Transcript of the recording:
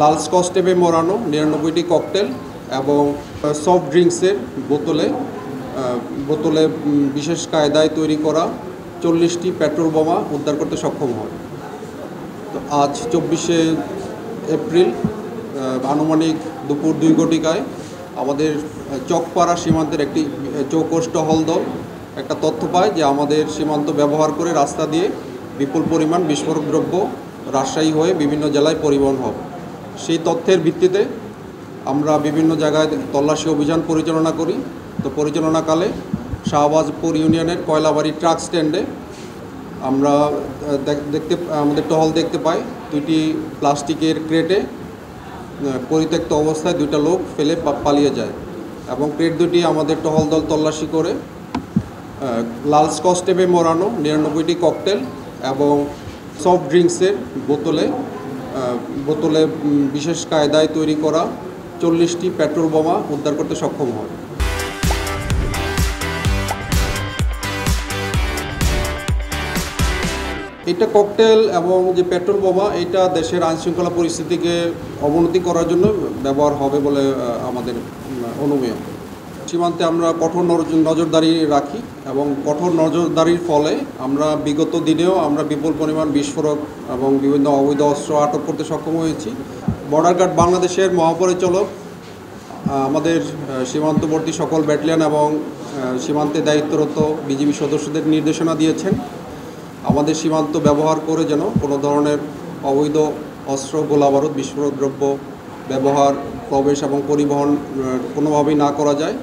লাল Scotch টেপে মোড়ানো ৯৯টি cocktail এবং soft ড্রিঙ্কসের বোতলে বিশেষ কায়দায় তৈরি করা ৪০টি পেট্রোল বোমা উদ্ধার করতে সক্ষম হয়। তো আজ ২৪শে এপ্রিল আনুমানিক দুপুর ২ ঘটিকায় আমাদের চকপাড়া সীমান্তের একটি চৌকস টহল দল একটা তথ্য পায় যে আমাদের সীমান্ত ব্যবহার করে রাস্তা দিয়ে বিপুল পরিমাণ বিস্ফোরক দ্রব্য রাজশাহী হয়ে বিভিন্ন জেলায় পরিবহন হবে। সেই তথ্যের ভিত্তিতে আমরা বিভিন্ন জায়গায় তল্লাশি অভিযান পরিচালনা করি। তো পরিচালনাকালে শাহবাজপুর ইউনিয়নের কয়লাবাড়ি ট্রাক স্ট্যান্ডে আমরা আমাদের টহল দেখতে পাই দুইটি প্লাস্টিকের ক্রেটে পরিত্যক্ত অবস্থায় দুইটা লোক ফেলে পালিয়ে যায় এবং ক্রেট দুটি আমাদের টহল দল তল্লাশি করে লাল স্কচ টেপে মোড়ানো ৯৯টি ককটেল এবং সফট ড্রিঙ্কসের বোতলে বিশেষ কায়দায় তৈরি করা ৪০টি পেট্রোল বোমা উদ্ধার করতে সক্ষম হয়। এটা ককটেল এবং যে পেট্রোল বোমা এটা দেশের আইনশৃঙ্খলা পরিস্থিতিকে অবনতি করার জন্য ব্যবহার হবে বলে আমাদের অনুমেয়। সীমান্তে আমরা কঠোর নজরদারি রাখি এবং কঠোর নজরদারির ফলে আমরা বিগত দিনেও আমরা বিপুল পরিমাণ বিস্ফোরক এবং বিভিন্ন অবৈধ অস্ত্র আটক করতে সক্ষম হয়েছি। বর্ডার গার্ড বাংলাদেশের মহাপরিচালক আমাদের সীমান্তবর্তী সকল ব্যাটালিয়ন এবং সীমান্তে দায়িত্বরত বিজিবি সদস্যদের নির্দেশনা দিয়েছেন আমাদের সীমান্ত ব্যবহার করে যেন কোনো ধরনের অবৈধ অস্ত্র, গোলাবারুদ, বিস্ফোরক দ্রব্য ব্যবহার, প্রবেশ এবং পরিবহন কোনোভাবেই না করা যায়।